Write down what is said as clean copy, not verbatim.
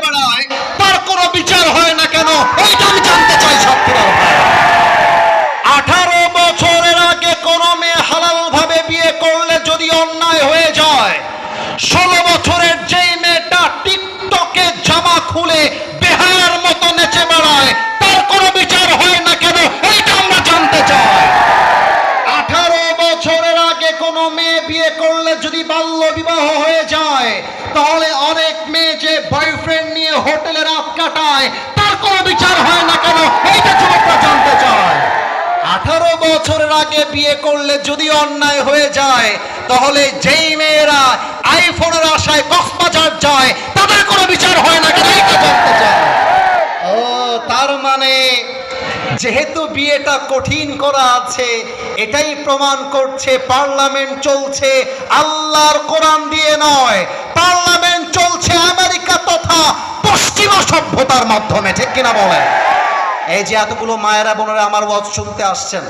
বেড়ায় তার কোনো বিচার হয় না কেন, এইটা আমি জানতে চাই ছাত্রীরা। 18 বছরের আগে কোনো মেয়ে হালাল ভাবে বিয়ে করলে যদি অন্যায় হয়ে যায়, 16 বছরের যেই মেয়েটা টিকটকে জামা খুলে বেহায়ার মতো নেচে বেড়ায় তার কোনো বিচার হয় না কেন, এইটা আমরা জানতে চাই। 18 বছরের আগে কোনো মেয়ে বিয়ে করলে যদি বাল্য বিবাহ হয়ে যায়, তাহলে অনেক মেয়ে যে বয়ফ্রেন্ড নিয়ে হোটেলে রাত কাটায় তার কোনো বিচার হয় না কেন, এইটা যুবকরা জানতে চায়। 18 বছরের আগে বিয়ে করলে যদি অন্যায় হয়ে যায়, তাহলে যেই মেয়েরা আইফোনের আশায় কক্সবাজার যায় তাদের কোনো বিচার হয় না কেন, এইটা জানতে চায়। ও তার মানে যেহেতু বিয়েটা কঠিন করা আছে, এটাই প্রমাণ করছে পার্লামেন্ট চলছে আল্লাহর কোরআন দিয়ে নয়, পার্লামেন্ট চলছে আমেরিকা তথা পশ্চিমা সভ্যতার মাধ্যমে, ঠিক কিনা বলেন? এই যে এতগুলো মায়েরা বোনেরা আমার ওয়াজ শুনতে আসছেন,